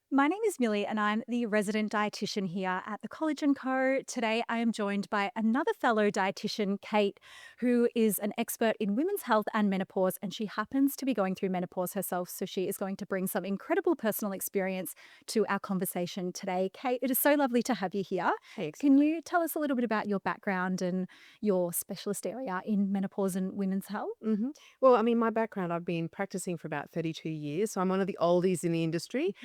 My name is Millie and I'm the resident dietitian here at the Collagen Co. Today I am joined by another fellow dietitian, Kate, who is an expert in women's health and menopause, and she happens to be going through menopause herself. So she is going to bring some incredible personal experience to our conversation today. Kate, it is so lovely to have you here. Thanks. Can you tell us a little bit about your background and your specialist area in menopause and women's health? hmm Well, I mean, my background, I've been practicing for about 32 years. So I'm one of the oldies in the industry.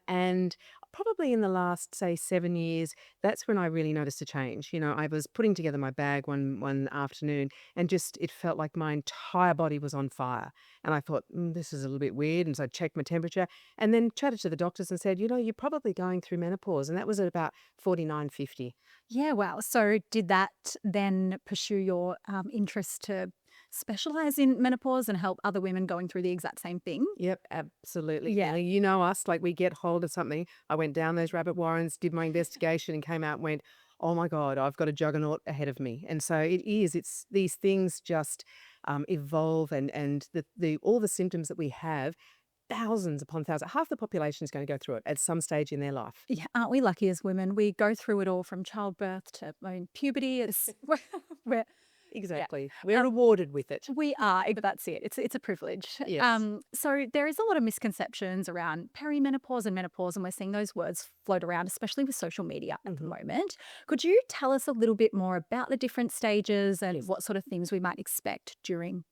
And probably in the last, say, 7 years, that's when I really noticed a change. I was putting together my bag one afternoon and just it felt like my entire body was on fire. And I thought, this is a little bit weird. And so I checked my temperature and then chatted to the doctors and said, you're probably going through menopause. And that was at about 49, 50. Yeah, wow. So did that then pursue your interest to specialize in menopause and help other women going through the exact same thing? Yep, absolutely. Yeah. You know us, like we get hold of something. I went down those rabbit warrens, did my investigation, and came out and went, oh my God, I've got a juggernaut ahead of me. And so it's these things just evolve and the all the symptoms that we have, thousands upon thousands, half the population is going to go through it at some stage in their life. Yeah, aren't we lucky as women? We go through it all from childbirth to, puberty. It's we're yeah. Exactly. We're Um, rewarded with it. we are, but that's it. It's a privilege. Yes. So there is a lot of misconceptions around perimenopause and menopause, and we're seeing those words float around, especially with social media at the hmm moment. Could you tell us a little bit more about the different stages and Yes. what sort of things we might expect during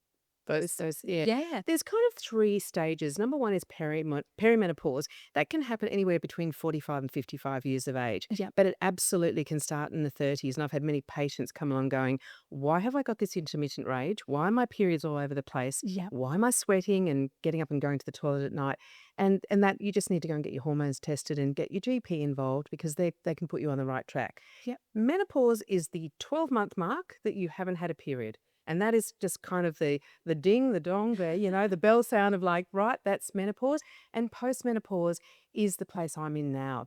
those? Yeah. Yeah. There's kind of three stages. Number one is perimenopause. That can happen anywhere between 45 and 55 years of age, Yeah. but it absolutely can start in the 30s. And I've had many patients come along going, why have I got this intermittent rage? Why are my periods all over the place? Yeah. Why am I sweating and getting up and going to the toilet at night? And that you just need to go and get your hormones tested and get your GP involved because they can put you on the right track. Yeah. Menopause is the 12-month mark that you haven't had a period. And that is just kind of the ding, the dong, the bell sound of like, right, that's menopause. And postmenopause is the place I'm in now.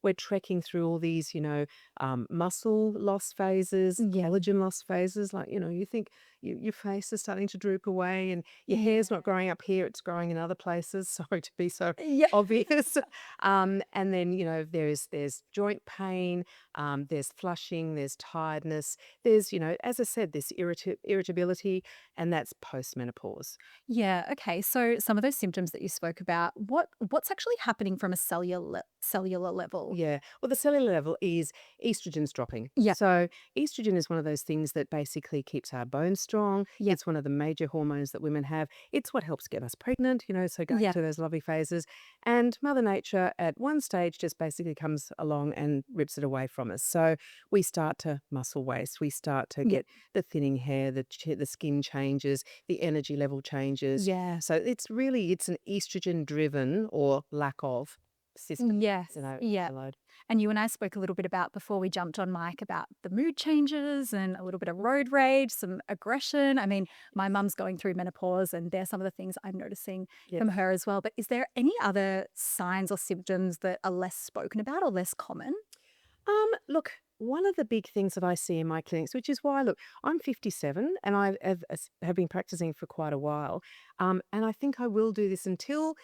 We're trekking through all these, muscle loss phases, Yeah. collagen loss phases. Like, you think your face is starting to droop away and your hair's not growing up here, it's growing in other places. Sorry to be so Yeah. obvious. And then, there's joint pain, there's flushing, there's tiredness, there's, as I said, this irritability, and that's postmenopause. Yeah. Okay. So some of those symptoms that you spoke about, what's actually happening from a cellular level? Yeah. Well, the cellular level is estrogen's dropping. Yeah. So, estrogen is one of those things that basically keeps our bones strong. Yeah. It's one of the major hormones that women have. It's what helps get us pregnant, so going Yeah. through those lovely phases. And Mother Nature at one stage just basically comes along and rips it away from us. So, we start to muscle waste. We start to Yeah. get the thinning hair, the skin changes, the energy level changes. Yeah. So, it's an estrogen driven or lack of system. Yes. Yeah. Overload. And you and I spoke a little bit about before we jumped on mic about the mood changes and a little bit of road rage, some aggression. I mean, my mum's going through menopause and they're some of the things I'm noticing Yes. from her as well. But is there any other signs or symptoms that are less spoken about or less common? Look, one of the big things that I see in my clinics, which is why, look, I'm 57 and have been practicing for quite a while. And I think I will do this until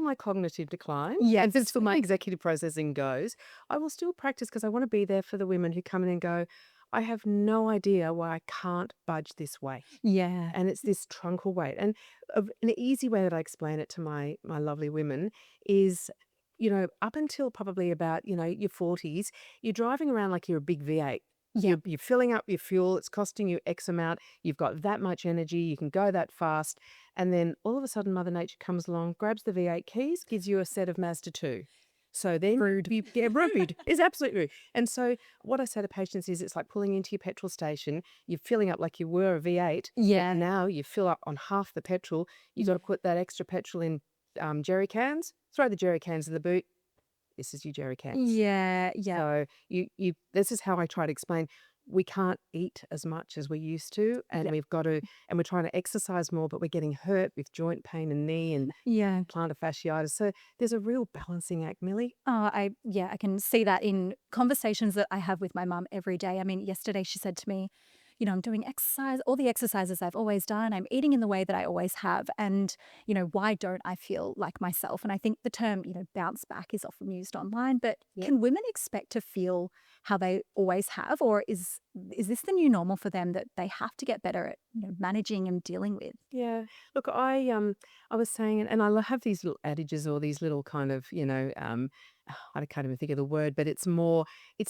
my cognitive decline and Yes. until my executive processing goes. I will still practice because I want to be there for the women who come in and go, I have no idea why I can't budge this weight. Yeah. And it's this truncal weight. And an easy way that I explain it to my lovely women is, up until probably about, your 40s, you're driving around like you're a big V8. Yeah. You're filling up your fuel, it's costing you X amount, you've got that much energy, you can go that fast. And then all of a sudden, Mother Nature comes along, grabs the V8 keys, gives you a set of Mazda 2. So then Rude. you get rude. It's absolutely rude. And so what I say to patients is it's like pulling into your petrol station. You're filling up like you were a V8. Yeah. And now you fill up on half the petrol. You got to put that extra petrol in jerry cans. Throw the jerry cans in the boot. This is your jerry cans. Yeah. Yeah. So you this is how I try to explain. We can't eat as much as we used to, and Yeah. we're trying to exercise more, but we're getting hurt with joint pain and knee and Yeah. plantar fasciitis. So there's a real balancing act, Millie. I can see that in conversations that I have with my mum every day. I mean, yesterday she said to me, I'm doing exercise, all the exercises I've always done. I'm eating in the way that I always have. And, why don't I feel like myself? And I think the term, bounce back is often used online, but Yep. can women expect to feel how they always have? Or is this the new normal for them that they have to get better at, managing and dealing with? Yeah. Look, I was saying, and have these little adages or these little kind of, I can't even think of the word, but it's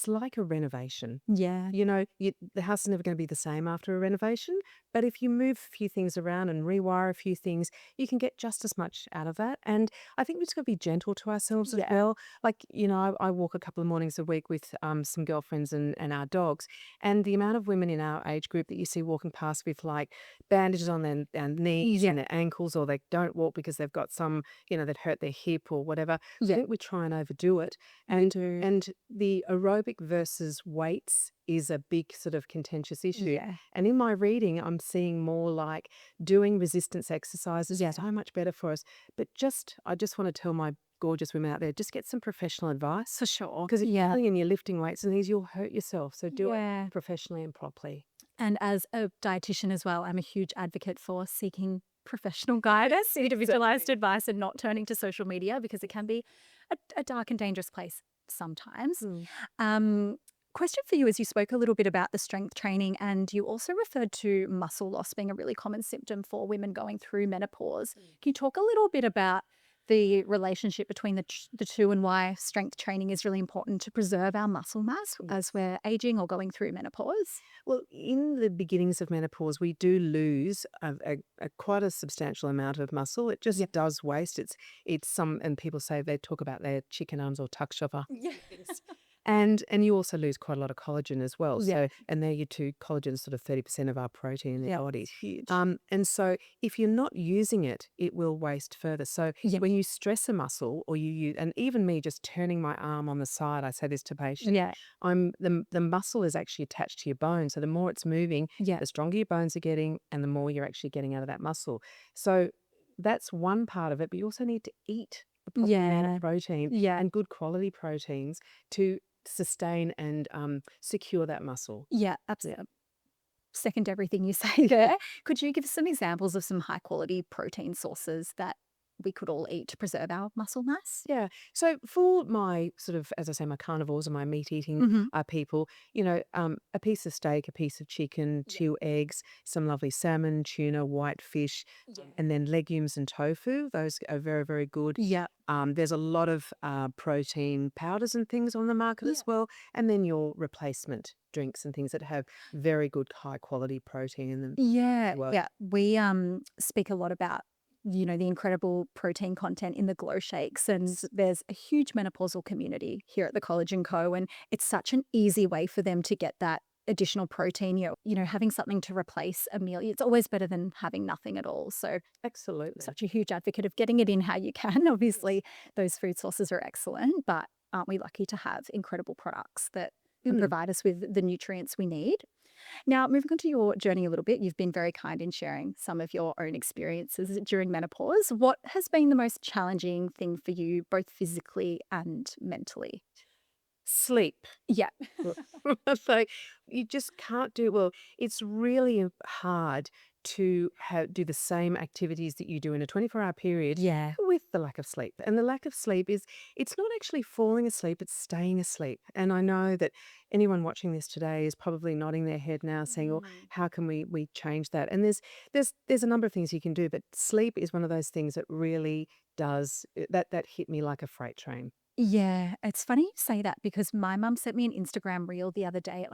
like a renovation. Yeah. The house is never going to be the same after a renovation, but if you move a few things around and rewire a few things, you can get just as much out of that. And I think we just got to be gentle to ourselves as Yeah. well. Like, I walk a couple of mornings a week with some girlfriends and our dogs, and the amount of women in our age group that you see walking past with like bandages on their knees Yeah. and their ankles, or they don't walk because they've got some, that hurt their hip or whatever. I Yeah. think we try and overdo it. We And do. and the aerobic versus weights is a big sort of contentious issue. Yeah. And in my reading, I'm seeing more like doing resistance exercises Yeah. is so much better for us. But I just want to tell my gorgeous women out there, just get some professional advice. For sure. Because if Yeah. you're you're lifting weights and these, you'll hurt yourself. So do it Yeah. professionally and properly. And as a dietitian as well, I'm a huge advocate for seeking professional guidance, individualized Exactly. advice, and not turning to social media because it can be a dark and dangerous place sometimes. Mm. Um, Question for you, as you spoke a little bit about the strength training, and you also referred to muscle loss being a really common symptom for women going through menopause. Can you talk a little bit about the relationship between the two, and why strength training is really important to preserve our muscle mass as we're aging or going through menopause? Well, in the beginnings of menopause, we do lose quite a substantial amount of muscle. It Yeah. just does waste. It's some, and people say they talk about their chicken arms or tuck shopper Yeah. things. And you also lose quite a lot of collagen as well. Yeah. So, and they're your two collagen is sort of 30% of our protein in the Yeah. body. It's huge. And so if you're not using it, it will waste further. So Yeah. when you stress a muscle or you use, and even me just turning my arm on the side, I say this to patients, Yeah. the muscle is actually attached to your bone. So the more it's moving, Yeah. the stronger your bones are getting and the more you're actually getting out of that muscle. So that's one part of it, but you also need to eat the proper amount of Yeah. protein Yeah. and good quality proteins to sustain and secure that muscle. Yeah. Absolutely. Second everything you say there. Could you give some examples of some high quality protein sources that we could all eat to preserve our muscle mass? Yeah. So for my sort of, as I say, my carnivores and my meat eating Hmm. people, a piece of steak, a piece of chicken, Yeah. 2 eggs, some lovely salmon, tuna, white fish, Yeah. and then legumes and tofu. Those are very, very good. Yeah. There's a lot of protein powders and things on the market Yeah. as well. And then your replacement drinks and things that have very good high quality protein in them as Yeah. well. Yeah. We speak a lot about the incredible protein content in the glow shakes, and there's a huge menopausal community here at the Collagen Co, and it's such an easy way for them to get that additional protein. Having something to replace a meal, it's always better than having nothing at all. So Absolutely. such a huge advocate of getting it in how you can. Obviously, those food sources are excellent, but aren't we lucky to have incredible products that can Mm. provide us with the nutrients we need? Now, moving on to your journey a little bit, you've been very kind in sharing some of your own experiences during menopause. What has been the most challenging thing for you, both physically and mentally? Sleep. Yeah. So you just can't do well. It's really hard to do the same activities that you do in a 24-hour period Yeah. with the lack of sleep. And the lack of sleep is it's not actually falling asleep, it's staying asleep. And I know that anyone watching this today is probably nodding their head now saying, "Well, Mm. how can we change that?" And there's a number of things you can do, but sleep is one of those things that really does that hit me like a freight train. Yeah, it's funny you say that because my mum sent me an Instagram reel the other day at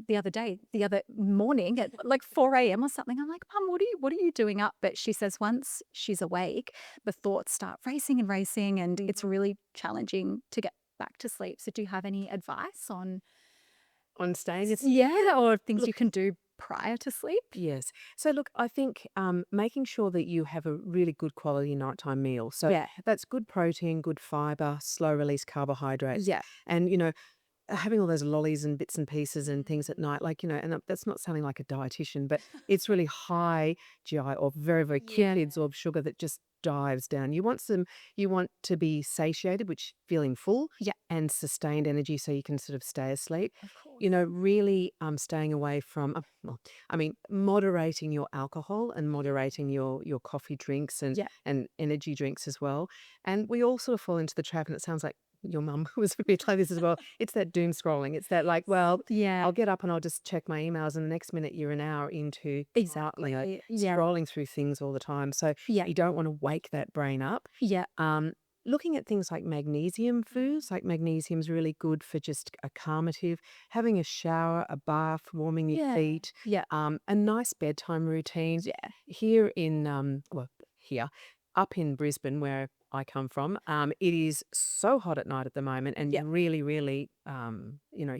the other morning at like 4 a.m. or something. I'm like, Mum, what are you doing up? But she says once she's awake, the thoughts start racing and racing, and it's really challenging to get back to sleep. So do you have any advice on On staying asleep. yeah, or things you Look, can do prior to sleep? yes. So look, I think making sure that you have a really good quality nighttime meal. So Yeah. that's good protein, good fiber, slow release carbohydrates, Yeah. and having all those lollies and bits and pieces and things at night, like, and that's not sounding like a dietitian, but it's really high GI or very, very Yeah. quickly absorbed sugar that just dives down. You want to be satiated, which feeling full, Yeah. and sustained energy so you can sort of stay asleep. Of course. Really staying away from, well, I mean, moderating your alcohol and moderating your coffee drinks Yeah. and energy drinks as well. And we all sort of fall into the trap, and it sounds like your mum was a bit like this as well. It's that doom scrolling. It's that like, well, Yeah. I'll get up and I'll just check my emails, and the next minute you're an hour into Exactly. Yeah. scrolling through things all the time. So Yeah. you don't want to wake that brain up. Yeah. Um, Looking at things like magnesium foods, like magnesium is really good for just a calmative, having a shower, a bath, warming your Yeah. feet, Yeah. a nice bedtime routine. Yeah. Here in, here, up in Brisbane, where I come from, it is so hot at night at the moment and Yeah. really, really,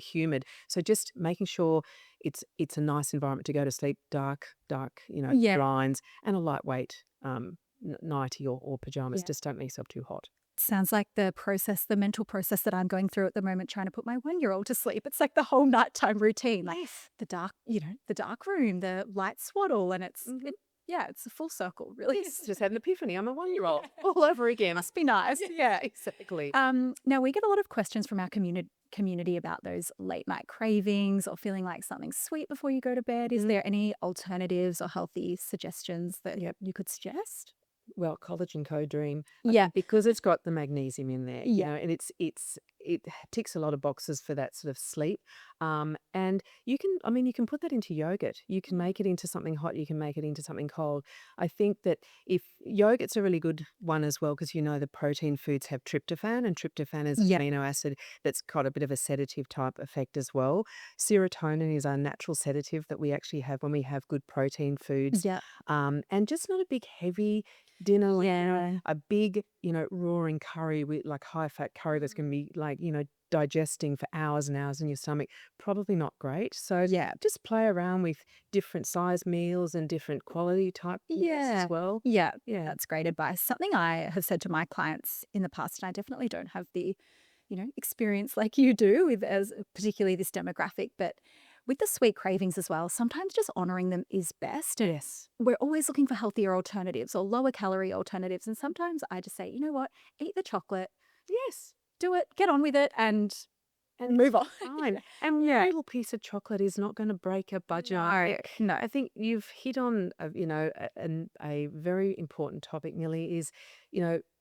humid. So just making sure it's a nice environment to go to sleep, dark, Yeah. blinds and a lightweight nightie or pajamas. Yeah. Just don't make yourself too hot. Sounds like the mental process that I'm going through at the moment trying to put my 1-year-old to sleep. It's like the whole nighttime routine, like Yes. the dark room, the light swaddle, and Mhm. yeah, it's a full circle, really. Yes, just had an epiphany. I'm a 1-year-old all over again. Must be nice. Yeah, exactly. Now we get a lot of questions from our community about those late night cravings or feeling like something sweet before you go to bed. Is Mhm. there any alternatives or healthy suggestions that Yep. you could suggest? Well, Collagen Co Dream, Yeah. because it's got the magnesium in there, Yeah. and it ticks a lot of boxes for that sort of sleep. And you can put that into yogurt. You can make it into something hot. You can make it into something cold. I think that if yogurt's a really good one as well, because the protein foods have tryptophan, and tryptophan is an Yeah. amino acid that's got a bit of a sedative type effect as well. Serotonin is our natural sedative that we actually have when we have good protein foods. Yeah. And just not a big heavy dinner, like, Yeah. a big, roaring curry with like high fat curry that's going to be like, digesting for hours and hours in your stomach. Probably not great. So Yeah. just play around with different size meals and different quality type meals Yeah. as well. Yeah. Yeah. That's great advice. Something I have said to my clients in the past, and I definitely don't have the, experience like you do with as particularly this demographic, but with the sweet cravings as well, sometimes just honoring them is best. And Yes. we're always looking for healthier alternatives or lower calorie alternatives. And sometimes I just say, you know what, eat the chocolate, Yes. do it, get on with it, and And move on. fine. And one Yeah. little piece of chocolate is not going to break a budget. No, no. I think you've hit on, a very important topic, Millie, is,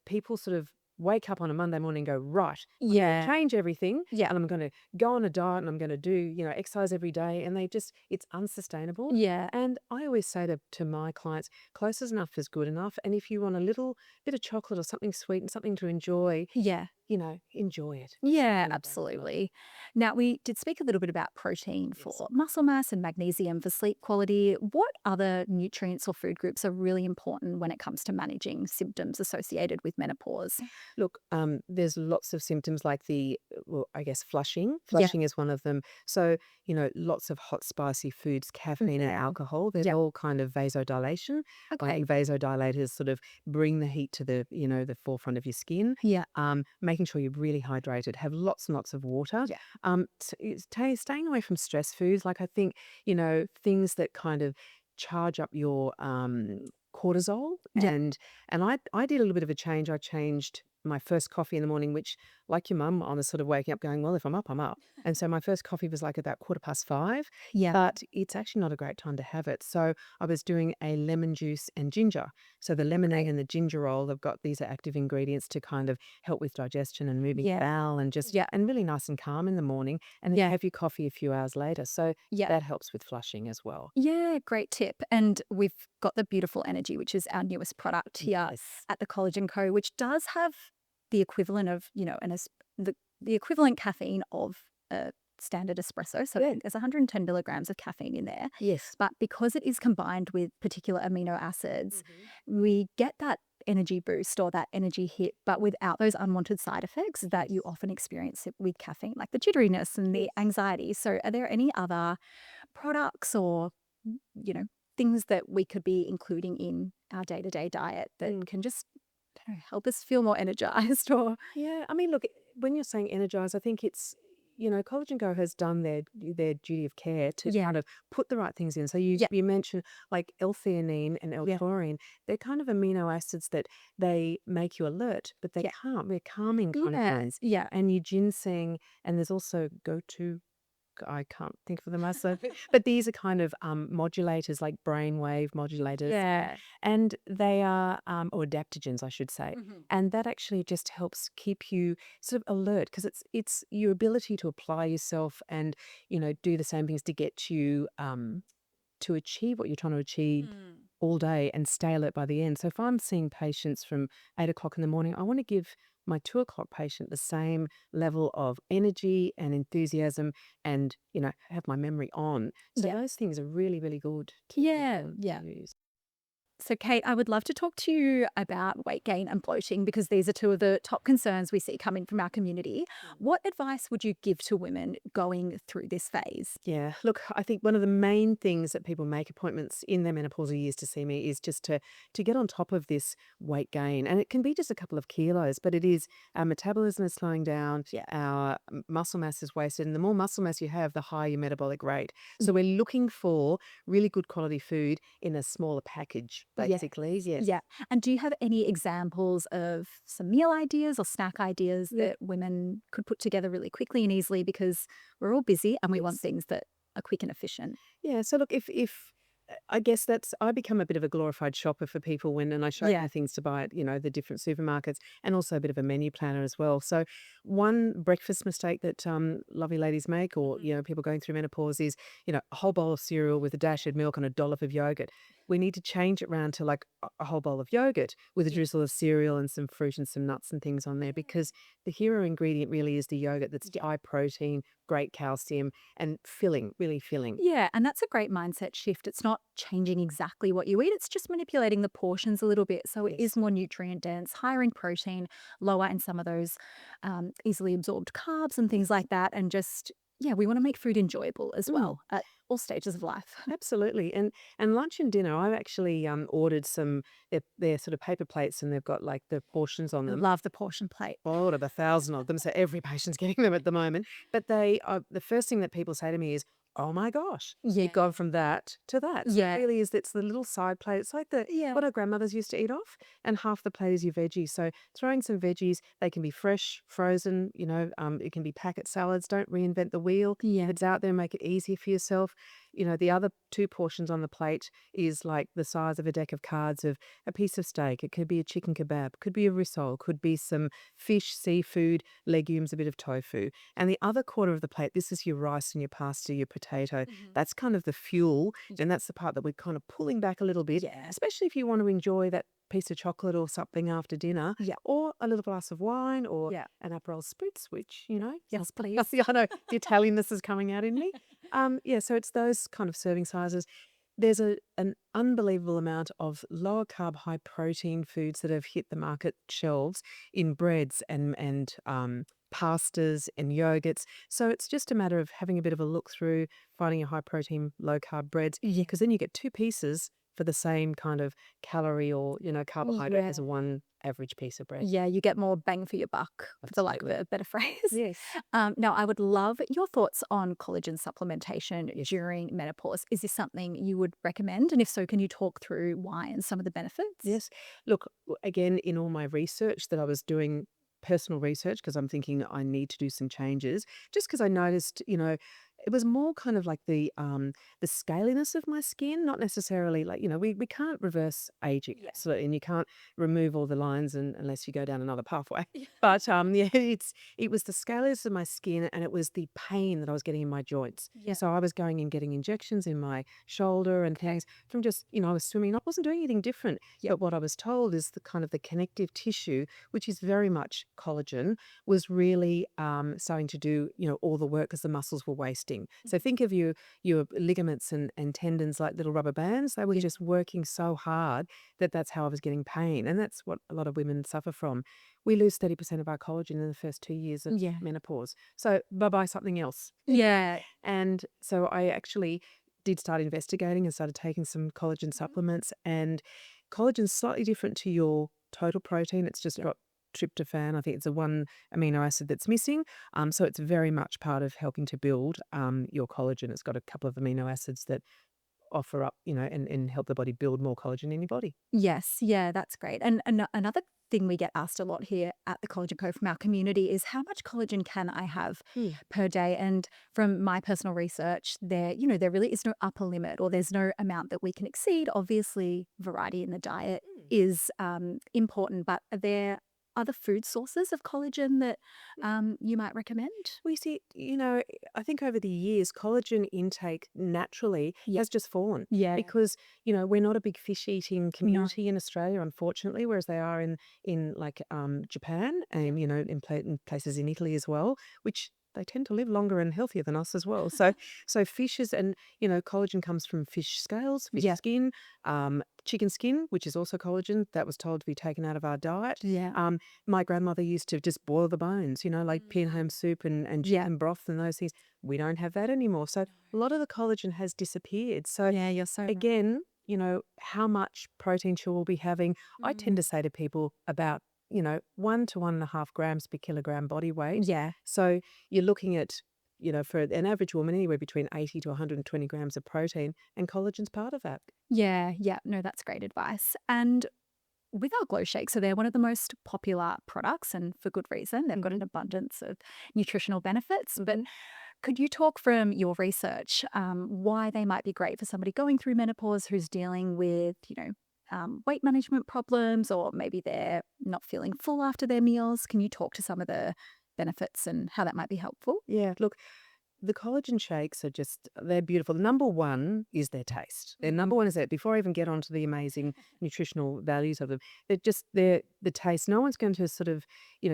people sort of wake up on a Monday morning and go, right, I'm going to Yeah. change everything Yeah. and I'm going to go on a diet and I'm going to do, exercise every day. And it's unsustainable. Yeah. And I always say to my clients, close is enough is good enough. And if you want a little bit of chocolate or something sweet and something to enjoy, Yeah. enjoy it. Yeah, Really don't. absolutely. Now, we did speak a little bit about protein Yes. for muscle mass and magnesium for sleep quality. What other nutrients or food groups are really important when it comes to managing symptoms associated with menopause? Look, there's lots of symptoms like I guess flushing. Yeah. Flushing is one of them. So, lots of hot, spicy foods, caffeine and Yeah. alcohol, they're Yeah. all kind of vasodilation. Okay. Like vasodilators sort of bring the heat to the forefront of your skin. Yeah. Making sure you're really hydrated, have lots and lots of water. Yeah. Staying away from stress foods. Like I think, things that kind of charge up your cortisol. Yeah. And I did a little bit of a change. I changed my first coffee in the morning, which, like your mum, I was sort of waking up going, well, if I'm up, I'm up. And so my first coffee was like about 5:15, Yeah. but it's actually not a great time to have it. So I was doing a lemon juice and ginger. So the lemonade and the ginger roll, they've got these active ingredients to kind of help with digestion and moving Yeah. bowel Yeah. and really nice and calm in the morning. And then Yeah. have your coffee a few hours later. So Yeah. that helps with flushing as well. Yeah, great tip. And we've got the Beautiful Energy, which is our newest product here Yes. at the Collagen Co, which does have the equivalent of, the equivalent caffeine of a standard espresso. So I Yeah. think there's 110 milligrams of caffeine in there. Yes. But because it is combined with particular amino acids, Mhm. we get that energy boost or that energy hit, but without those unwanted side effects that you often experience with caffeine, like the jitteriness and the Yes. anxiety. So are there any other products or, you know, things that we could be including in our day-to-day diet that can just, I don't know, help us feel more energized or Yeah, I mean, look, when you're saying energize, I think it's, Collagen Co has done their duty of care to Yeah. kind of put the right things in. So you Yeah. you mentioned like L-theanine and Yeah. L-taurine. They're kind of amino acids that they make you alert, but they Yeah. can't. They're calming kind of Yeah. things. Yeah. And your ginseng, and there's also go-to. I can't think of them myself, but these are kind of modulators, like brainwave modulators, Yeah. and they are or adaptogens, I should say. Mhm. And that actually just helps keep you sort of alert because it's your ability to apply yourself and do the same things to get you to achieve what you're trying to achieve Mm. all day and stay alert by the end. So if I'm seeing patients from 8 o'clock in the morning, I want to give my 2 o'clock patient the same level of energy and enthusiasm and, have my memory on. So Yeah. those things are really, really good Yeah. to Yeah. use. So, Kate, I would love to talk to you about weight gain and bloating because these are two of the top concerns we see coming from our community. What advice would you give to women going through this phase? Yeah, look, I think one of the main things that people make appointments in their menopausal years to see me is just to get on top of this weight gain, and it can be just a couple of kilos, but it is our metabolism is slowing down, Yeah. our muscle mass is wasted, and the more muscle mass you have, the higher your metabolic rate. So Yeah. we're looking for really good quality food in a smaller package, Yeah. basically. Yes. Yeah. And do you have any examples of some meal ideas or snack ideas Yeah. that women could put together really quickly and easily because we're all busy and we want Yes. things that are quick and efficient? Yeah, so look, if I guess I become a bit of a glorified shopper for people and I show them Yeah. the things to buy at, the different supermarkets and also a bit of a menu planner as well. So one breakfast mistake that lovely ladies make or, Mhm. people going through menopause is, a whole bowl of cereal with a dash of milk and a dollop of yogurt. We need to change it round to like a whole bowl of yogurt with a Yeah. drizzle of cereal and some fruit and some nuts and things on there because the hero ingredient really is the yogurt that's Yeah. high protein, great calcium and filling, really filling. Yeah, and that's a great mindset shift. It's not changing exactly what you eat, it's just manipulating the portions a little bit so it is Yes. more nutrient dense, higher in protein, lower in some of those easily absorbed carbs and things like that. And just, yeah, we want to make food enjoyable as Mm. well at all stages of life. Absolutely, and lunch and dinner, I've actually ordered some. They're sort of paper plates, and they've got like the portions on I them. love the portion plate. I ordered 1,000 of them, so every patient's getting them at the moment. But they are the first thing that people say to me is, "Oh my gosh, you've Yeah. gone from that to that." So it Yeah. really is. It's the little side plate. It's like the Yeah. what our grandmothers used to eat off, and half the plate is your veggies. So throwing some veggies, they can be fresh, frozen. It can be packet salads. Don't reinvent the wheel. If Yeah. it's out there, make it easier for yourself. The other two portions on the plate is like the size of a deck of cards of a piece of steak. It could be a chicken kebab, could be a risol, could be some fish, seafood, legumes, a bit of tofu. And the other quarter of the plate, this is your rice and your pasta, your potato. Mhm. That's kind of the fuel. Yeah. And that's the part that we're kind of pulling back a little bit, Yeah. especially if you want to enjoy that piece of chocolate or something after dinner, Yeah. or a little glass of wine or Yeah. an Aperol spritz, which, Yes, please. yeah, I know the Italianness is coming out in me. Yeah, so it's those kind of serving sizes. There's an unbelievable amount of lower carb, high protein foods that have hit the market shelves in breads and pastas and yogurts. So it's just a matter of having a bit of a look through, finding a high protein, low carb breads, Yeah. because then you get two pieces for the same kind of calorie or carbohydrate Yeah. as one average piece of bread. Yeah, you get more bang for your buck, for the lack of Absolutely. a better phrase. Yes. Now, I would love your thoughts on collagen supplementation Yes. during menopause. Is this something you would recommend? And if so, can you talk through why and some of the benefits? Yes. Look, again, in all my research that I was doing, personal research, because I'm thinking I need to do some changes, just because I noticed, it was more kind of like the scaliness of my skin, not necessarily like, we can't reverse aging, Yeah. absolutely, and you can't remove all the lines unless you go down another pathway. Yeah. But yeah, it was the scaliness of my skin and it was the pain that I was getting in my joints. Yeah. So I was going and getting injections in my shoulder and things from just, I was swimming. I wasn't doing anything different. Yeah. But what I was told is the kind of the connective tissue, which is very much collagen, was really starting to do, all the work because the muscles were wasting. So think of your ligaments and tendons like little rubber bands. They were Yeah. just working so hard that's how I was getting pain. And that's what a lot of women suffer from. We lose 30% of our collagen in the first 2 years of Yeah. menopause. So bye-bye something else. Yeah. And so I actually did start investigating and started taking some collagen Mhm. supplements. And collagen's slightly different to your total protein. It's just Yeah. got tryptophan. I think it's the one amino acid that's missing. So it's very much part of helping to build your collagen. It's got a couple of amino acids that offer up, and help the body build more collagen in your body. Yes, yeah, that's great. And another thing we get asked a lot here at the Collagen Co from our community is how much collagen can I have Mm. per day? And from my personal research, there really is no upper limit or there's no amount that we can exceed. Obviously, variety in the diet Mm. is important, but are there other food sources of collagen that you might recommend? We see, I think over the years, collagen intake naturally Yeah, has just fallen yeah, because, we're not a big fish eating no, community in Australia, unfortunately, whereas they are in like Japan yeah, and, in places in Italy as well, which they tend to live longer and healthier than us as well. So fishes and, collagen comes from fish scales, fish yeah, skin, chicken skin, which is also collagen that was told to be taken out of our diet. yeah, Um, my grandmother used to just boil the bones, like pea and home soup and yeah. chicken broth and those things. We don't have that anymore. So a lot of the collagen has disappeared. So Yeah, you're so right. again, how much protein should we be having? I tend Mm. to say to people about, 1 to 1.5 grams per kilogram body weight. Yeah. So you're looking at, for an average woman, anywhere between 80 to 120 grams of protein, and collagen's part of that. Yeah, yeah. No, that's great advice. And with our glow shakes, so they're one of the most popular products and for good reason. They've got Hmm. an abundance of nutritional benefits. But Hmm. could you talk from your research why they might be great for somebody going through menopause who's dealing with, weight management problems, or maybe they're not feeling full after their meals? Can you talk to some of the benefits and how that might be helpful? Yeah, look, the collagen shakes are they're beautiful. Number one is their taste. Their Mm. number one is that before I even get onto the amazing nutritional values of them, the taste. No one's going to sort of,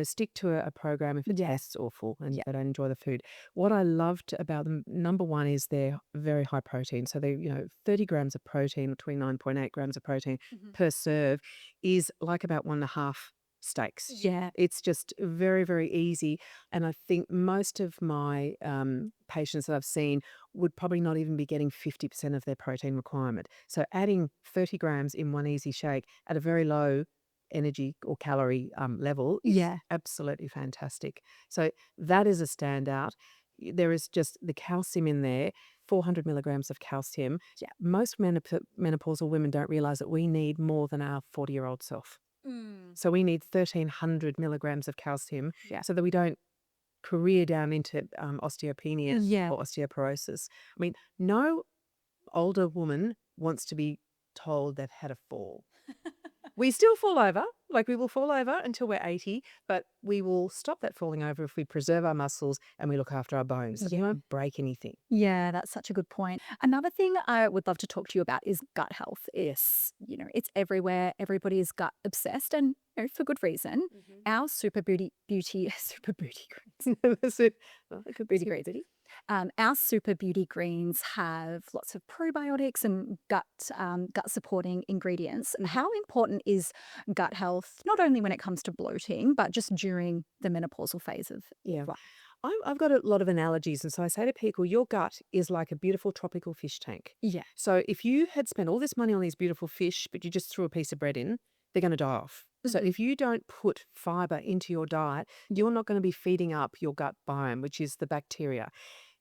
stick to a program if it Yeah, tastes awful and yeah. they don't enjoy the food. What I loved about them, number one, is they're very high protein. So they, 30 grams of protein or 29.8 grams of protein Mhm. per serve is like about 1.5 steaks. Yeah. It's just very, very easy. And I think most of my patients that I've seen would probably not even be getting 50% of their protein requirement. So adding 30 grams in one easy shake at a very low energy or calorie level is Yeah. absolutely fantastic. So that is a standout. There is just the calcium in there, 400 milligrams of calcium. Yeah. Most menopausal women don't realize that we need more than our 40-year-old self. Mm. So we need 1,300 milligrams of calcium Yeah. so that we don't career down into osteopenia Yeah. or osteoporosis. I mean, no older woman wants to be told they've had a fall. We still fall over, like we will fall over until we're 80, but we will stop that falling over if we preserve our muscles and we look after our bones. We Yeah. won't break anything. Yeah, that's such a good point. Another thing I would love to talk to you about is gut health. Yes. It's everywhere. Everybody is gut obsessed and for good reason. Mhm. Our super beauty super beauty greens. That's it. Well, it could be Beauty super greens. bitty. Our super beauty greens have lots of probiotics and gut supporting ingredients. Mhm. How important is gut health, not only when it comes to bloating, but just during the menopausal phase of Yeah. life? I've got a lot of analogies. And so I say to people, your gut is like a beautiful tropical fish tank. Yeah. So if you had spent all this money on these beautiful fish, but you just threw a piece of bread in, they're going to die off. So Mhm. if you don't put fiber into your diet, you're not going to be feeding up your gut biome, which is the bacteria.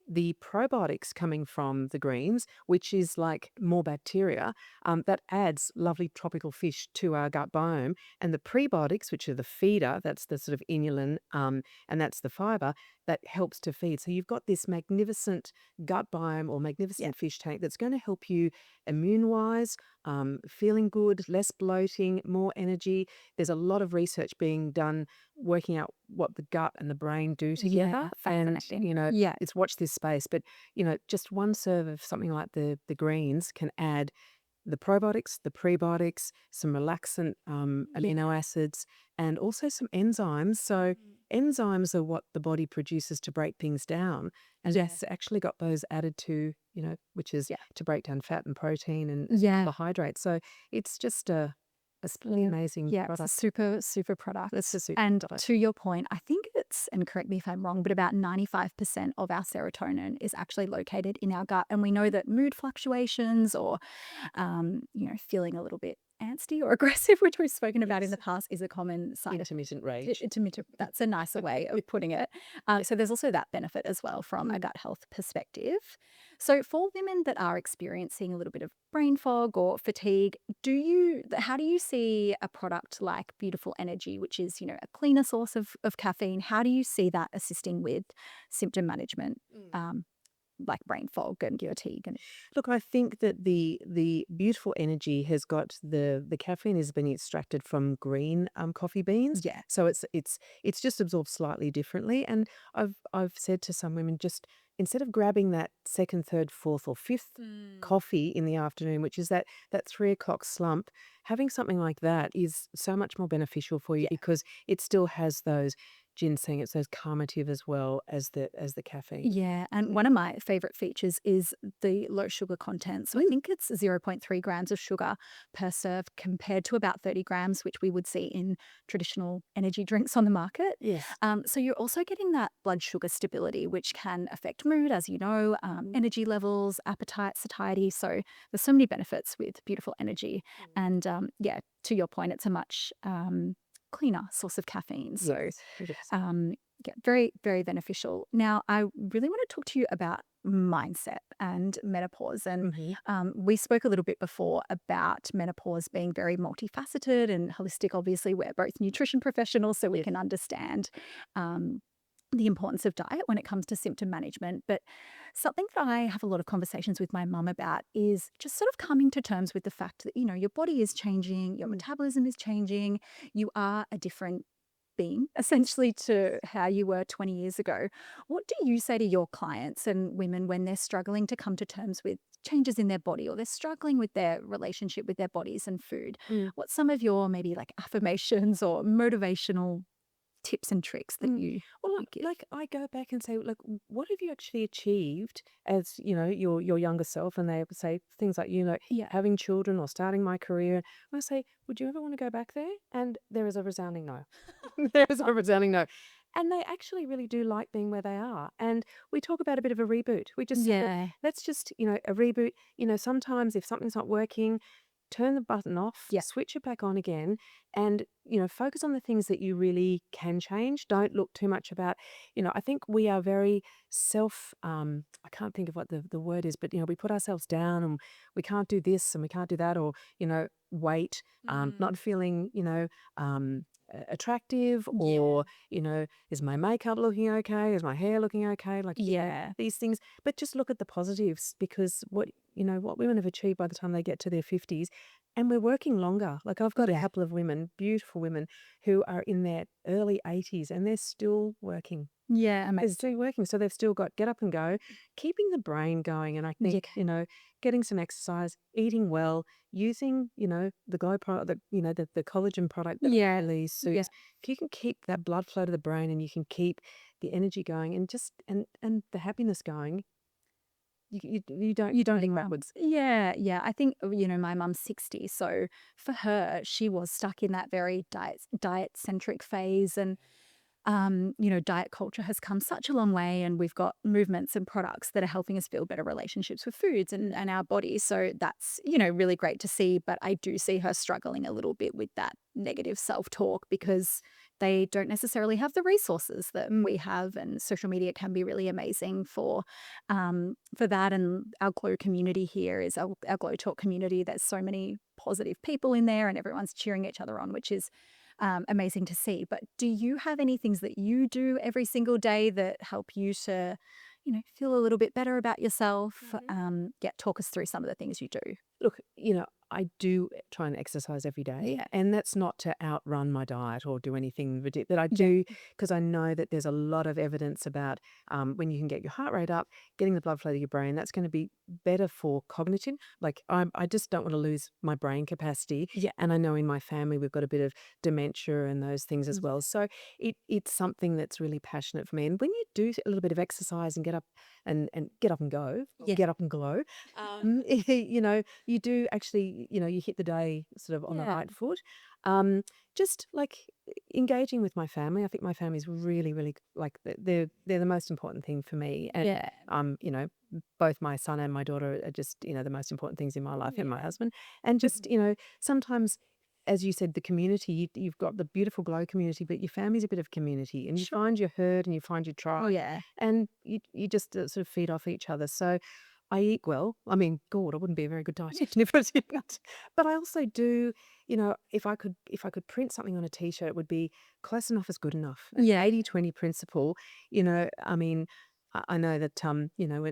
The probiotics coming from the greens, which is like more bacteria, that adds lovely tropical fish to our gut biome. And the prebiotics, which are the feeder, that's the sort of inulin, and that's the fiber that helps to feed. So you've got this magnificent gut biome or Yeah. magnificent fish tank that's going to help you immune wise, feeling good, less bloating, more energy. There's a lot of research being done working out what the gut and the brain do Yeah. together. And, Fascinating. Yeah. it's watch this space. But, just one serve of something like the greens can add the probiotics, the prebiotics, some relaxant Yeah. amino acids, and also some enzymes. So Mm. enzymes are what the body produces to break things down. And Yeah. it's actually got those added to, which is Yeah. to break down fat and protein and Yeah. carbohydrates. So it's just a really amazing Yeah, it's a product. super, super It's product. a super And product. to your point, I think it's, and correct me if I'm wrong, but about 95% of our serotonin is actually located in our gut. And we know that mood fluctuations or, feeling a little bit antsy or aggressive, which we've spoken about in the Yes. past, is a common sign of Intermittent rage. intermittent. That's a nicer way of putting it. So there's also that benefit as well from a Mm. gut health perspective. So for women that are experiencing a little bit of brain fog or fatigue, how do you see a product like Beautiful Energy, which is, a cleaner source of caffeine, how do you see that assisting with symptom management, Mm. um, like brain fog and fatigue? And Look, I think that the beautiful energy has got the caffeine is being extracted from green coffee beans, yeah, so it's just absorbed slightly differently. And I've said to some women, just instead of grabbing that second, third, fourth, or fifth Mm. coffee in the afternoon, which is that 3 o'clock slump, having something like that is so much more beneficial for you yeah. because it still has those ginseng, it's those calmative as well as the caffeine. Yeah, and one of my favorite features is the low sugar content. So I Mm. think it's zero point 0.3 grams of sugar per serve compared to about 30 grams, which we would see in traditional energy drinks on the market. Yes. So you're also getting that blood sugar stability, which can affect mood, as you know, Mm. energy levels, appetite, satiety. So there's so many benefits with beautiful energy. Mm. And yeah, to your point, it's a much cleaner source of caffeine. So Yes, it is. um, yeah, very, very beneficial. Now, I really want to talk to you about mindset and menopause. And Mhm. we spoke a little bit before about menopause being very multifaceted and holistic. Obviously, we're both nutrition professionals, so we Yes. can understand um, the importance of diet when it comes to symptom management. But something that I have a lot of conversations with my mum about is just sort of coming to terms with the fact that, your body is changing, your Mm. metabolism is changing, you are a different being essentially to how you were 20 years ago. What do you say to your clients and women when they're struggling to come to terms with changes in their body or they're struggling with their relationship with their bodies and food? Mm. What's some of your maybe like affirmations or motivational tips and tricks that Mm. you Well, you give? like I go back and say, look, what have you actually achieved as your younger self? And they would say things like, Yeah. having children or starting my career. I say, would you ever want to go back there? And there is a resounding no. There is a resounding no. And they actually really do like being where they are. And we talk about a bit of a reboot. We just say, look, Yeah. let's just, a reboot. Sometimes if something's not working, turn the button off, Yeah. switch it back on again, and focus on the things that you really can change. Don't look too much about, I think we are very self I can't think of what the word is, but we put ourselves down and we can't do this and we can't do that, or weight, not Mm, feeling attractive, yeah. or is my makeup looking okay, is my hair looking okay, like Yeah. these things. But just look at the positives, because what women have achieved by the time they get to their 50s, and we're working longer. Like, I've got a Yeah. couple of women, beautiful women, who are in their early 80s and they're still working. Yeah. They're Amazing. still working. So they've still got get up and go, keeping the brain going. And I Yeah. think, getting some exercise, eating well, using, the glow product, the collagen product that Yeah. really Yeah. suits. If you can keep that blood flow to the brain and you can keep the energy going and just and the happiness going, you don't You don't heading come. backwards. Yeah, yeah. I think, my mum's 60, so for her, she was stuck in that very diet-centric phase, and diet culture has come such a long way, and we've got movements and products that are helping us build better relationships with foods and our bodies. So that's, really great to see. But I do see her struggling a little bit with that negative self talk because they don't necessarily have the resources that we have. And social media can be really amazing for that. And our Glow community here is our Glow Talk community. There's so many positive people in there, and everyone's cheering each other on, which is amazing to see. But do you have any things that you do every single day that help you to, feel a little bit better about yourself? Yeah, talk us through some of the things you do. Look, I do try and exercise every day, Yeah, and that's not to outrun my diet or do anything ridiculous. But I yeah, do, because I know that there's a lot of evidence about when you can get your heart rate up, getting the blood flow to your brain. That's going to be better for cognition. Like, I just don't want to lose my brain capacity, yeah, and I know in my family we've got a bit of dementia and those things as well. yeah, So it's something that's really passionate for me. And when you do a little bit of exercise and get up and get up and go, or yeah, get up and glow, you do actually, you hit the day sort of on the Yeah. right foot. Um, just like engaging with my family. I think my family is really, really like they're the most important thing for me. And Yeah. both my son and my daughter are just the most important things in my life, and my Yeah. husband. And just sometimes, as you said, the community, you've got the beautiful Glow community, but your family's a bit of community, and you Sure. find your herd and you find your Oh, tribe, yeah. and you just sort of feed off each other. So I eat well. I mean, God, I wouldn't be a very good dietitian if I didn't. But I also do, if I could print something on a t-shirt, it would be close enough is good enough. An Yeah. 80-20 principle, I mean, I know that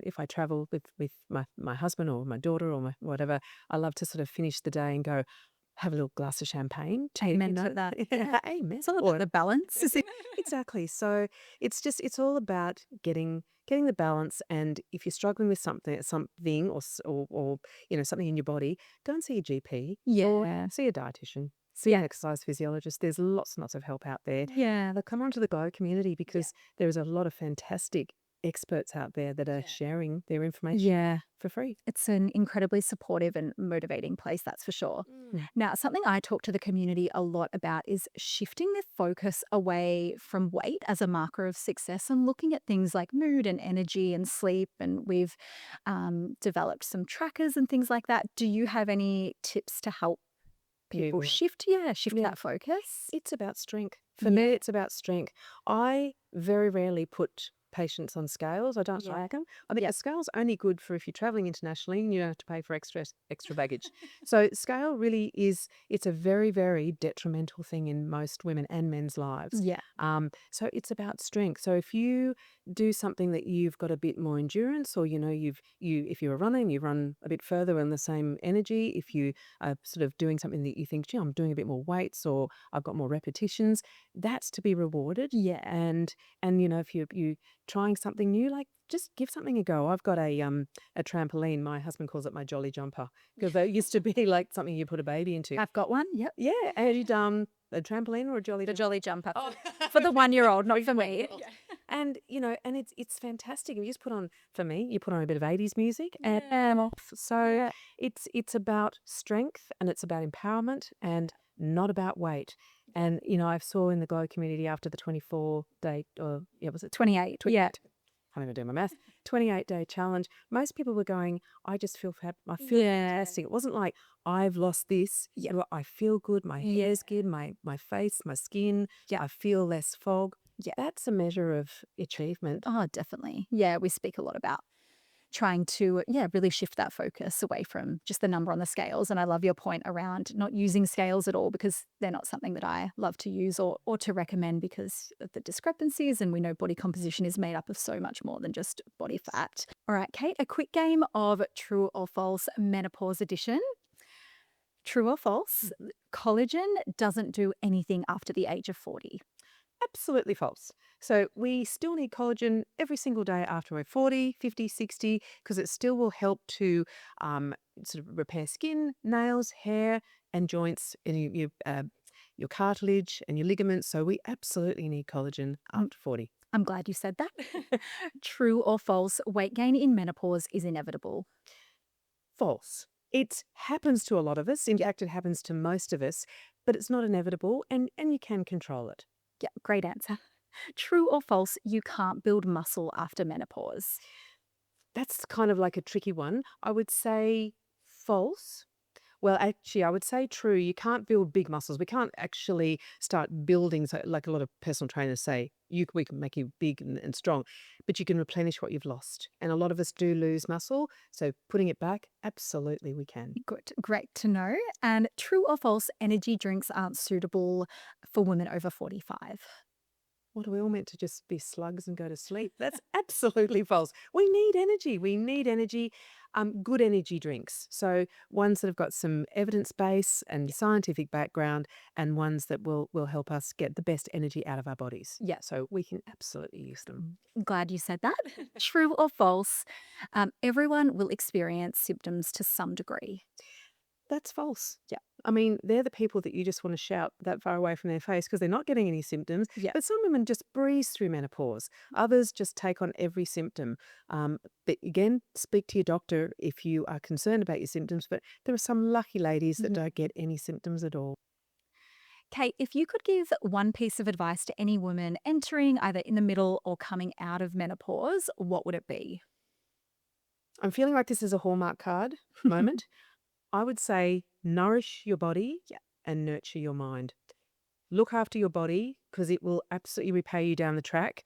if I travel with my husband or my daughter or my whatever, I love to sort of finish the day and go have a little glass of champagne to, Amen to that. Yeah. amen. It's all about the balance, isn't it? Exactly. So it's all about getting the balance. And if you're struggling with something or something in your body, go and see a GP or Yeah. see a dietitian, see Yeah. an exercise physiologist. There's lots and lots of help out there. Yeah. Come onto the Glow community Yeah. because there is a lot of fantastic experts out there that are Yeah. sharing their information Yeah. for free. It's an incredibly supportive and motivating place, that's for sure. Mm. Now, something I talk to the community a lot about is shifting the focus away from weight as a marker of success and looking at things like mood and energy and sleep. And we've developed some trackers and things like that. Do you have any tips to help You people will. shift Yeah. that focus? It's about strength. For me, Yeah. it's about strength. I very rarely put patients on scales. I don't Yeah. like them. I mean, Yeah. a scale's only good for if you're traveling internationally and you don't have to pay for extra baggage. So scale really it's a very, very detrimental thing in most women and men's lives. Yeah. So it's about strength. So if you do something that you've got a bit more endurance, or if you're a runner and you run a bit further in the same energy, if you are sort of doing something that you think, gee, I'm doing a bit more weights or I've got more repetitions, that's to be rewarded. Yeah. And if you trying something new, like just give something a go. I've got a trampoline. My husband calls it my jolly jumper because it used to be like something you put a baby into. I've got one. Yep. Yeah, and you'd a trampoline or a jolly The jumper. jolly jumper. Oh, For the 1-year-old, not for for your me. 1-year-old. And and it's fantastic. You just put on, for me, you put on a bit of 80s music and off. So Yeah. it's about strength and it's about empowerment and not about weight. And I saw in the Glow community after the 24-day, or yeah, was it 28. Yeah. 28? Can't even do my math. 28-day challenge. Most people were going, I just feel I feel Yeah. fantastic. It wasn't like I've lost this. Yeah. Well, I feel good. My Yeah. hair's good. My face, my skin. Yeah. I feel less fog. Yeah. That's a measure of achievement. Oh, definitely. Yeah, we speak a lot about trying to, really shift that focus away from just the number on the scales. And I love your point around not using scales at all because they're not something that I love to use or to recommend because of the discrepancies. And we know body composition is made up of so much more than just body fat. All right, Kate, a quick game of true or false menopause edition. True or false? Collagen doesn't do anything after the age of 40. Absolutely false. So we still need collagen every single day after we're 40, 50, 60, because it still will help to sort of repair skin, nails, hair, and joints, and your cartilage and your ligaments. So we absolutely need collagen Mm, after 40. I'm glad you said that. True or false? Weight gain in menopause is inevitable. False. It happens to a lot of us. In fact, it happens to most of us, but it's not inevitable, and you can control it. Yeah, great answer. True or false? You can't build muscle after menopause. That's kind of like a tricky one. I would say false. Well, actually, I would say true. You can't build big muscles. We can't actually start building, so like a lot of personal trainers say, we can make you big and strong, but you can replenish what you've lost. And a lot of us do lose muscle. So putting it back, absolutely we can. Good, great to know. And true or false? Energy drinks aren't suitable for women over 45. What are we all meant to just be slugs and go to sleep? That's absolutely false. We need energy. We need energy, good energy drinks. So ones that have got some evidence base and scientific background, and ones that will help us get the best energy out of our bodies. Yeah. So we can absolutely use them. Glad you said that. True or false? Everyone will experience symptoms to some degree. That's false. Yeah. I mean, they're the people that you just want to shout that far away from their face because they're not getting any symptoms. Yeah. But some women just breeze through menopause. Others just take on every symptom. But again, speak to your doctor if you are concerned about your symptoms. But there are some lucky ladies that Mhm. don't get any symptoms at all. Kate, if you could give one piece of advice to any woman entering either in the middle or coming out of menopause, what would it be? I'm feeling like this is a Hallmark card moment. I would say nourish your body Yeah. and nurture your mind. Look after your body because it will absolutely repay you down the track,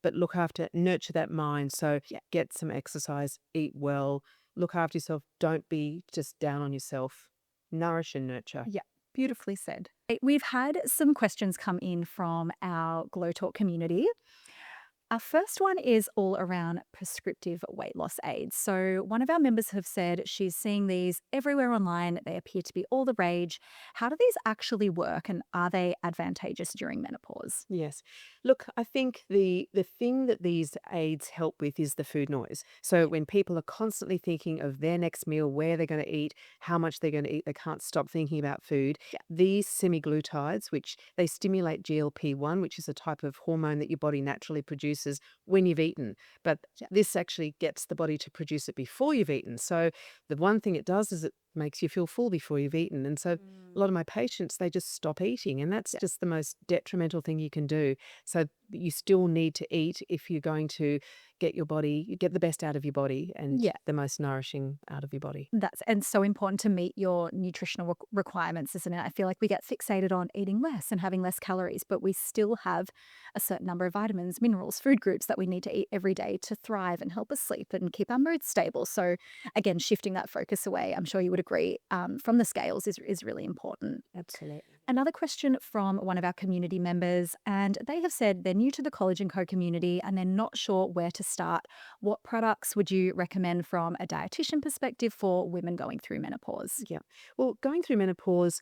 but nurture that mind. So Yeah. get some exercise, eat well, look after yourself. Don't be just down on yourself. Nourish and nurture. Yeah, beautifully said. We've had some questions come in from our Glow Talk community. Our first one is all around prescriptive weight loss aids. So, one of our members have said she's seeing these everywhere online. They appear to be all the rage. How do these actually work and are they advantageous during menopause? Yes. Look, I think the thing that these aids help with is the food noise. So when people are constantly thinking of their next meal, where they're going to eat, how much they're going to eat, they can't stop thinking about food. Yeah. These semaglutides, which they stimulate GLP-1, which is a type of hormone that your body naturally produces when you've eaten. But Yeah. this actually gets the body to produce it before you've eaten. So the one thing it does is it makes you feel full before you've eaten. And so a Mm. lot of my patients, they just stop eating, and that's Yeah. just the most detrimental thing you can do. So you still need to eat if you're going to get the best out of your body and Yeah. the most nourishing out of your body. That's and so important to meet your nutritional requirements, isn't it? I feel like we get fixated on eating less and having less calories, but we still have a certain number of vitamins, minerals, food groups that we need to eat every day to thrive and help us sleep and keep our mood stable. So, again, shifting that focus away, I'm sure you would agree, from the scales is really important. Absolutely. Another question from one of our community members, and they have said they're new to the Collagen Co community and they're not sure where to start. What products would you recommend from a dietitian perspective for women going through menopause? Yeah. Well, going through menopause,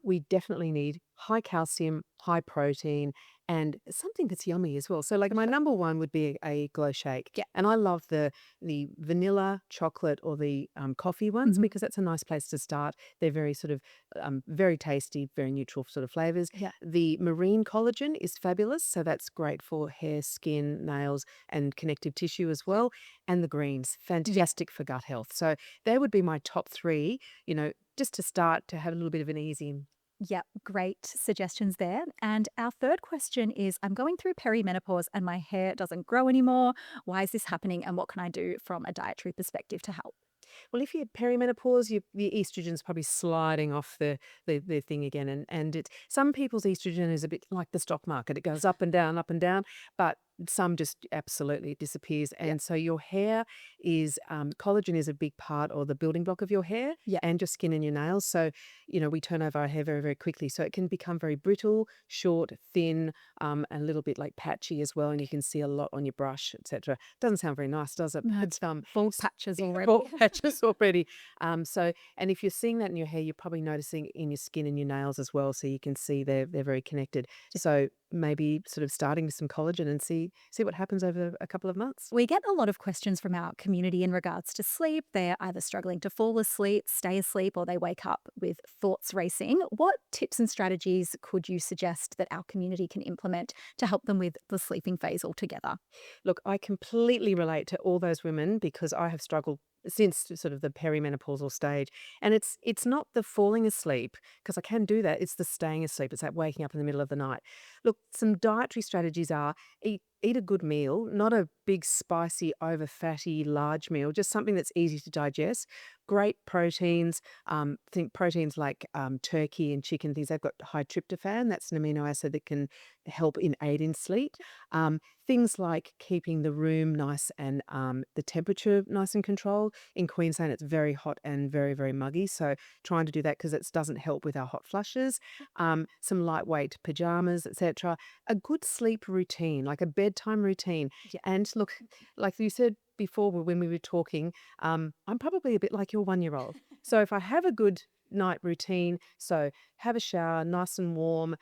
we definitely need high calcium, high protein, and something that's yummy as well. So, like For my sure. number one would be a glow shake, Yeah. and I love the vanilla, chocolate, or the coffee ones Mhm. because that's a nice place to start. They're very sort of very tasty, very neutral sort of flavors. Yeah. The marine collagen is fabulous, so that's great for hair, skin, nails, and connective tissue as well. And the greens, Yeah. fantastic for gut health. So they would be my top three, just to start to have a little bit of an easy. Yep, great suggestions there. And our third question is I'm going through perimenopause and my hair doesn't grow anymore. Why is this happening? And what can I do from a dietary perspective to help? Well, if you're perimenopause, your estrogen's probably sliding off the thing again, and some people's estrogen is a bit like the stock market; it goes up and down, but some just absolutely disappears. Yeah. And so your hair is collagen is a big part or the building block of your hair Yeah. and your skin and your nails. So we turn over our hair very very quickly, so it can become very brittle, short, thin, and a little bit like patchy as well. And you can see a lot on your brush, etc. Doesn't sound very nice, does it? No, But bald patches already. bald patches already. And if you're seeing that in your hair, you're probably noticing in your skin and your nails as well. So you can see they're very connected. So maybe sort of starting with some collagen and see what happens over a couple of months. We get a lot of questions from our community in regards to sleep. They're either struggling to fall asleep, stay asleep, or they wake up with thoughts racing. What tips and strategies could you suggest that our community can implement to help them with the sleeping phase altogether? Look, I completely relate to all those women because I have struggled since sort of the perimenopausal stage. And it's not the falling asleep, because I can do that. It's the staying asleep. It's that waking up in the middle of the night. Look, some dietary strategies are eat a good meal, not a big, spicy, over fatty, large meal, just something that's easy to digest. Great proteins. Think proteins like turkey and chicken, things they've got high tryptophan. That's an amino acid that can help in aid in sleep. Things like keeping the room nice and the temperature nice and controlled. In Queensland, it's very hot and very, very muggy. So trying to do that because it doesn't help with our hot flushes. Some lightweight pajamas, etc. A good sleep routine, like a bedtime routine. Yeah. And look, like you said before when we were talking, I'm probably a bit like your 1 year old. So if I have a good night routine. So have a shower, nice and warm,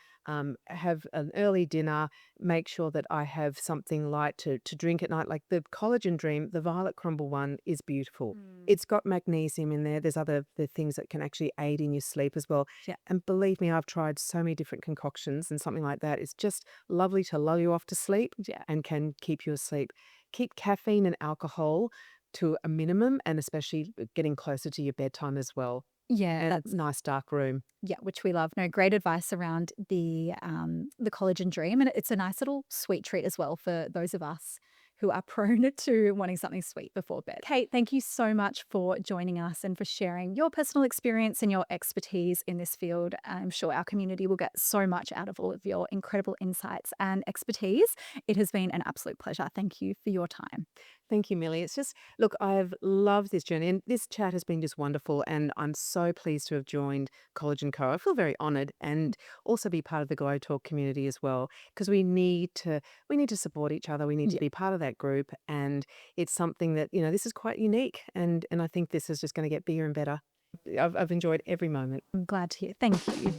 have an early dinner, make sure that I have something light to drink at night. Like the Collagen Dream, the Violet Crumble one is beautiful. Mm. It's got magnesium in there. There's other the things that can actually aid in your sleep as well. Yeah. And believe me, I've tried so many different concoctions, and something like that is just lovely to lull you off to sleep Yeah. and can keep you asleep. Keep caffeine and alcohol to a minimum, and especially getting closer to your bedtime as well. Yeah, And that's nice dark room. yeah, which we love. No, great advice around the collagen dream, and it's a nice little sweet treat as well for those of us who are prone to wanting something sweet before bed. Kate, thank you so much for joining us and for sharing your personal experience and your expertise in this field. I'm sure our community will get so much out of all of your incredible insights and expertise. It has been an absolute pleasure. Thank you for your time. Thank you, Millie. It's just, look, I've loved this journey, and this chat has been just wonderful. And I'm so pleased to have joined Collagen Co. I feel very honored, and also be part of the Glow Talk community as well, because we need to support each other. We need to Yeah, be part of that group, and it's something that this is quite unique, and I think this is just going to get bigger and better. I've enjoyed every moment. I'm glad to hear. Thank you.